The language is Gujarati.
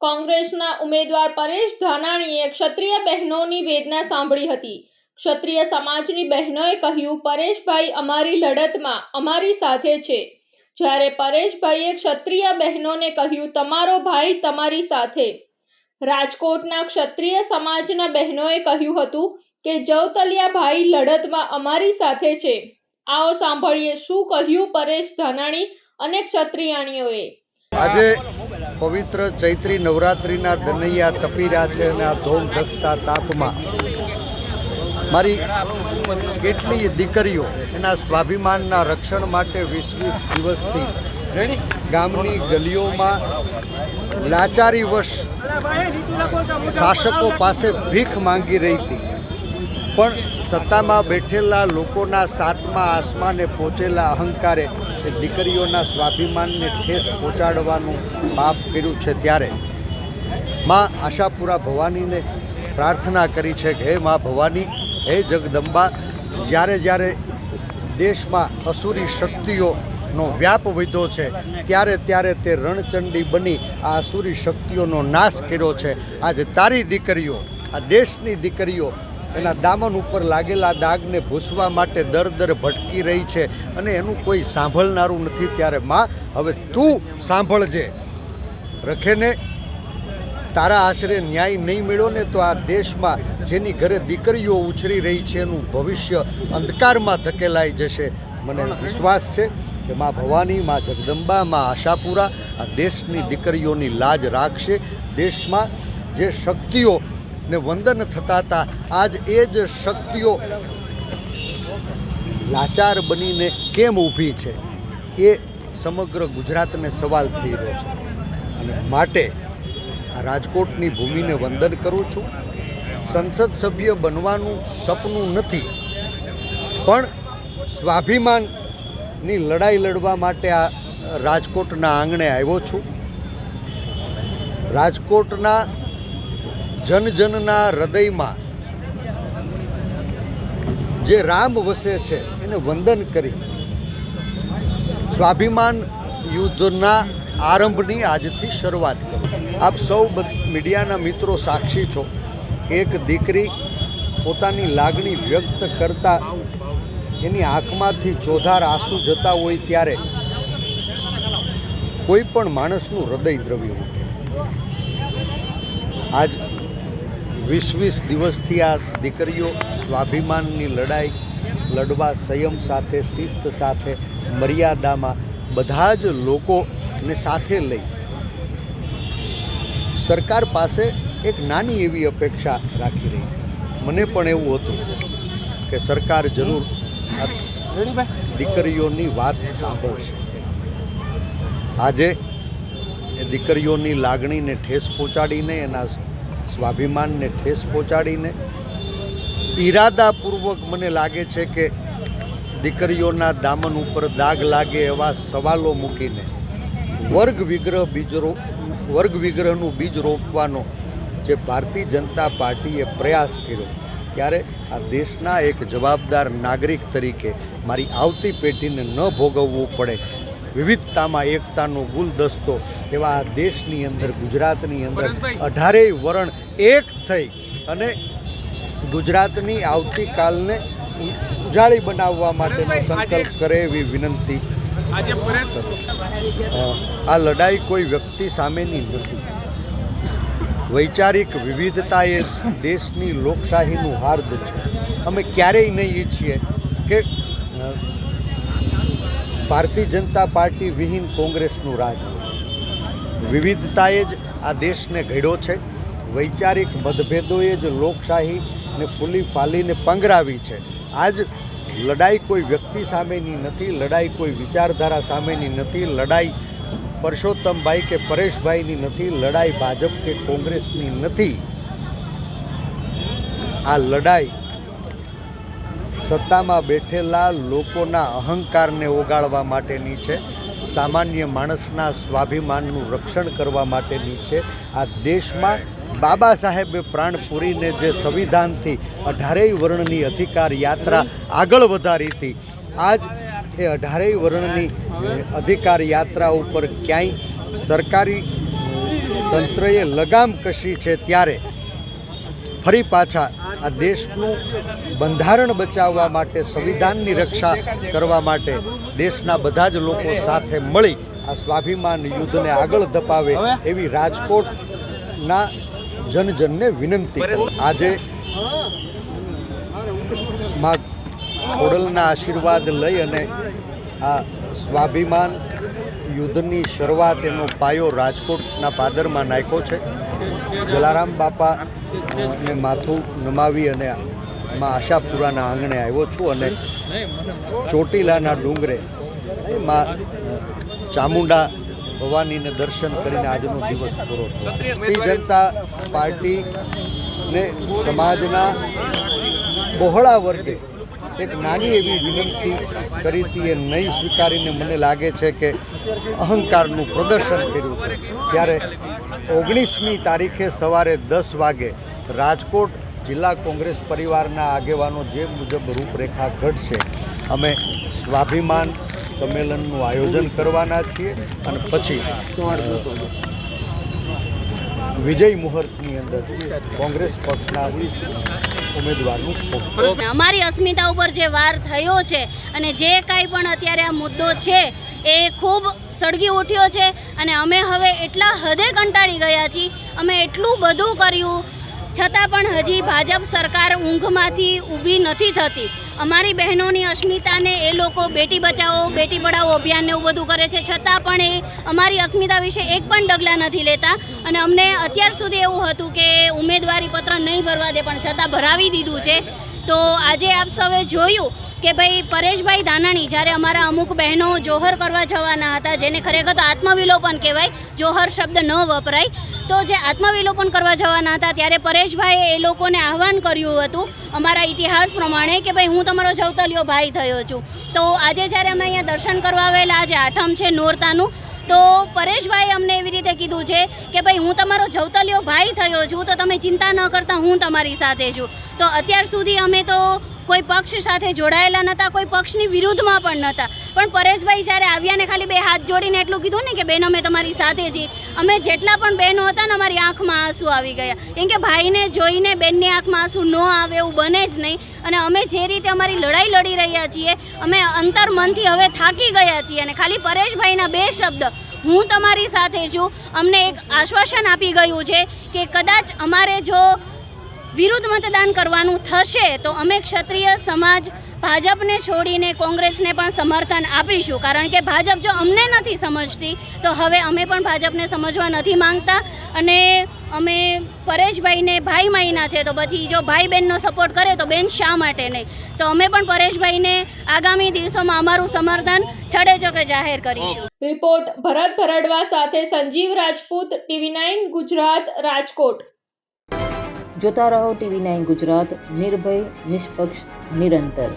કોંગ્રેસના ઉમેદવાર પરેશ ધાનાણીએ ક્ષત્રિય બહેનોની વેદના સાંભળી હતી। ક્ષત્રિય સમાજની બહેનોએ કહ્યું, પરેશભાઈ અમારી લડતમાં અમારી સાથે છે। જ્યારે પરેશભાઈએ ક્ષત્રિય બહેનોને કહ્યું, તમારો ભાઈ તમારી સાથે। રાજકોટના ક્ષત્રિય સમાજના બહેનોએ કહ્યું હતું કે જવતલિયા ભાઈ લડતમાં અમારી સાથે છે। આવો સાંભળીએ શું કહ્યું પરેશ ધાનાણી અને ક્ષત્રિયાણીઓએ। આજે પવિત્ર ચૈત્રી નવરાત્રિના દનૈયા તપી રહ્યા છે અને આ ધોમ ધકતા તાપમાં મારી કેટલી દીકરીઓ એના સ્વાભિમાનના રક્ષણ માટે 20 દિવસથી ગામની ગલીઓમાં લાચારીવશ શાસકો પાસે ભીખ માંગી રહી હતી, પણ સત્તામાં બેઠેલા લોકોના સાતમા આસમાને પહોંચેલા અહંકારે એ દીકરીઓના સ્વાભિમાનને ઠેસ પહોંચાડવાનું પાપ કર્યું છે। ત્યારે માં આશાપુરા ભવાનીને પ્રાર્થના કરી છે કે હે માં ભવાની, હે જગદંબા, જ્યારે જ્યારે દેશમાં અસુરી શક્તિઓનો વ્યાપ વધ્યો છે ત્યારે ત્યારે તે રણચંડી બની આ અસુરી શક્તિઓનો નાશ કર્યો છે। આજે તારી દીકરીઓ, આ દેશની દીકરીઓ એના દામન ઉપર લાગેલા દાગને ભૂસવા માટે દર દર ભટકી રહી છે અને એનું કોઈ સાંભળનારું નથી। ત્યારે માં, હવે તું સાંભળજે। રખેને તારા આશરે ન્યાય નહીં મળ્યો ને તો આ દેશમાં જેની ઘરે દીકરીઓ ઉછરી રહી છે એનું ભવિષ્ય અંધકારમાં ધકેલાઈ જશે। મને વિશ્વાસ છે કે માં ભવાની, માં જગદંબા, માં આશાપુરા આ દેશની દીકરીઓની લાજ રાખશે। દેશમાં જે શક્તિઓ ને વંદન થતા હતા, આજ એ જ શક્તિઓ લાચાર બનીને કેમ ઊભી છે એ સમગ્ર ગુજરાતને સવાલ થઈ રહ્યો છે। અને માટે આ રાજકોટની ભૂમિને વંદન કરું છું। સંસદ સભ્ય બનવાનું સપનું નથી, પણ સ્વાભિમાનની લડાઈ લડવા માટે આ રાજકોટના આંગણે આવ્યો છું। રાજકોટના જનજનના હૃદયમાં જે રામ વસે છે એને વંદન કરી સ્વાભિમાન યુદ્ધના આરંભની આજથી શરૂઆત કરું। આપ સૌ મીડિયાના મિત્રો સાક્ષી છો કે એક દીકરી પોતાની લાગણી વ્યક્ત કરતા એની આંખમાંથી ચોધાર આંસુ જતા હોય ત્યારે કોઈ પણ માણસનું હૃદય દ્રવી ઉઠે। આજ 20 દિવસથી આ દીકરીઓ સ્વાભિમાનની લડાઈ લડવા સંયમ સાથે, શિસ્ત સાથે, મર્યાદામાં બધા જ લોકોને સાથે લઈ સરકાર પાસે એક નાની એવી અપેક્ષા રાખી રહી। મને પણ એવું હતું કે સરકાર જરૂર આ દીકરીઓની વાત સાંભળશે। આજે એ દીકરીઓની લાગણીને ઠેસ પહોંચાડીને, એના સ્વાભિમાનને ઠેસ પહોંચાડીને ઈરાદાપૂર્વક મને લાગે છે કે દીકરીઓના દામન ઉપર દાગ લાગે એવા સવાલો મૂકીને વર્ગ વિગ્રહનું બીજ રોપવાનો જે ભારતીય જનતા પાર્ટીએ પ્રયાસ કર્યો, ત્યારે આ દેશના એક જવાબદાર નાગરિક તરીકે મારી આવતી પેઢીને ન ભોગવવું પડે, વિવિધતામાં એકતાનો ગુલદસ્તો એવા આ દેશની અંદર, ગુજરાતની અંદર 18 વર્ણ એક થઈ અને ગુજરાતની આવતીકાલને ઉજાળી બનાવવા માટેનો સંકલ્પ કરે એવી વિનંતી। આ લડાઈ કોઈ વ્યક્તિ સામેની નથી, વૈચારિક વિવિધતા એ દેશની લોકશાહીનું હાર્દ છે। અમે ક્યારેય નહીં ઈચ્છીએ કે ભારતીય જનતા પાર્ટી વિહીન કોંગ્રેસનું રાજ હોય। વિવિધતાએ જ આ દેશને ઘડ્યો છે, વૈચારિક મતભેદોએ જ લોકશાહીને ફૂલી ફાલીને પંગરાવી છે। આજ લડાઈ કોઈ વ્યક્તિ સામેની નથી, લડાઈ કોઈ વિચારધારા સામેની નથી, લડાઈ પરસોત્તમભાઈ કે પરેશભાઈની નથી, લડાઈ ભાજપ કે કોંગ્રેસની નથી। આ લડાઈ સત્તામાં બેઠેલા લોકોના અહંકારને ઓગાળવા માટેની છે, સામાન્ય માણસના સ્વાભિમાનનું રક્ષણ કરવા માટેની છે। આ દેશમાં બાબા સાહેબે પ્રાણ પૂરીને જે સંવિધાનથી 18 વર્ણની અધિકાર યાત્રા આગળ વધારી હતી, આજ એ 18 વર્ણની અધિકાર યાત્રા ઉપર ક્યાંય સરકારી તંત્રએ લગામ કશી છે ત્યારે ફરી પાછા આ દેશનું બંધારણ બચાવવા માટે, સંવિધાનની રક્ષા કરવા માટે દેશના બધા જ લોકો સાથે મળી આ સ્વાભિમાન યુદ્ધને આગળ ધપાવે એવી રાજકોટના જનજનને વિનંતી કરું. આજે માં ખોડલના આશીર્વાદ લઈ અને આ સ્વાભિમાન યુદ્ધની શરૂઆત, એનો પાયો રાજકોટના પાદરમાં નાખ્યો છે. જલારામ બાપા ને માથું નમાવી અને માં આશાપુરાના આંગણે આવ્યો છું અને ચોટીલાના ડુંગરે માં ચામુંડા ભવાનીને દર્શન કરીને આજનો દિવસ પૂરો થયો. ભારતીય જનતા પાર્ટીને સમાજના બહોળા વર્ગે એક નાની એવી વિનંતી કરી હતી, એ નહીં સ્વીકારીને મને લાગે છે કે અહંકારનું પ્રદર્શન કર્યું છે. ત્યારે 19મી તારીખે સવારે 10 વાગે રાજકોટ જિલ્લા કોંગ્રેસ પરિવારના આગેવાનો જે મુજબ રૂપરેખા ઘડશે, અમે સ્વાભિમાન સંમેલનનું આયોજન કરવાના છીએ અને પછી વિજય મુહૂર્તની અંદર કોંગ્રેસ પક્ષના ઉમેદવારનું અમારી અસ્મિતા ઉપર જે વાર થયો છે અને જે કાંઈ પણ અત્યારે આ મુદ્દો છે એ ખૂબ સળગી ઉઠ્યો છે અને અમે હવે એટલા હદે કંટાળી ગયા છીએ. અમે એટલું બધું કર્યું છતાં પણ હજી ભાજપ સરકાર ઊંઘમાંથી ઊભી નથી થતી. અમારી બહેનોની અસ્મિતાને એ લોકો બેટી બચાવો બેટી પઢાઓ અભિયાનને એવું બધું કરે છે, છતાં પણ એ અમારી અસ્મિતા વિશે એક પણ ડગલા નથી લેતા. અને અમને અત્યાર સુધી એવું હતું કે ઉમેદવારી પત્ર નહીં ભરવા દે, પણ છતાં ભરાવી દીધું છે. તો આજે આપ સૌએ જોયું કે ભાઈ પરેશભાઈ ધાનાણી જ્યારે અમારા અમુક બહેનો જોહર કરવા જવાના હતા, જેને ખરેખર તો આત્મવિલોપન કહેવાય, જોહર શબ્દ ન વપરાય, તો જે આત્મવિલોપન કરવા જવાના હતા ત્યારે પરેશભાઈએ એ લોકોને આહવાન કર્યું હતું અમારા ઇતિહાસ પ્રમાણે કે ભાઈ હું તમારો જવતલિયો ભાઈ થયો છું. તો આજે જ્યારે અમે અહીંયા દર્શન કરવા આવેલા, આજે આઠમ છે નોરતાનું, તો પરેશભાઈએ અમને એવી રીતે કીધું છે કે ભાઈ હું તમારો જવતલિયો ભાઈ થયો છું, તો તમે ચિંતા ન કરતા, હું તમારી સાથે છું. તો અત્યાર સુધી અમે તો કોઈ પક્ષ સાથે જોડાયેલા નહોતા, કોઈ પક્ષની વિરુદ્ધમાં પણ નહોતા, પણ પરેશભાઈ જ્યારે આવ્યા ને ખાલી બે હાથ જોડીને એટલું કીધું ને કે બેન અમે તમારી સાથે છીએ, અમે જેટલા પણ બહેનો હતા ને અમારી આંખમાં આંસુ આવી ગયા. કેમ કે ભાઈને જોઈને બેનની આંખમાં આંસુ ન આવે એવું બને જ નહીં. અને અમે જે રીતે અમારી લડાઈ લડી રહ્યા છીએ, અમે અંતરમનથી હવે થાકી ગયા છીએ અને ખાલી પરેશભાઈના બે શબ્દ હું તમારી સાથે છું અમને એક આશ્વાસન આપી ગયું છે કે કદાચ અમારે જો વિરુદ્ધ મતદાન કરવાનું થશે તો અમે ક્ષત્રિય સમાજ ભાજપને છોડીને કોંગ્રેસને પણ સમર્થન આપીશું. કારણ કે ભાજપ જો અમને નથી સમજતી તો હવે અમે પણ ભાજપને સમજવા નથી માંગતા. અને અમે પરેશભાઈને ભાઈ માયના છે, તો પછી જો ભાઈ બહેનનો સપોર્ટ કરે તો બેન શા માટે નહીં. તો અમે પણ પરેશભાઈને આગામી દિવસોમાં અમારું સમર્થન છડેચોકે જાહેર કરીશું. રિપોર્ટ ભરત ભરડવા સાથે સંજીવ રાજપૂત, TV9 ગુજરાત, રાજકોટ. જોતા રહો TV9 ગુજરાત, નિર્ભય, નિષ્પક્ષ, નિરંતર.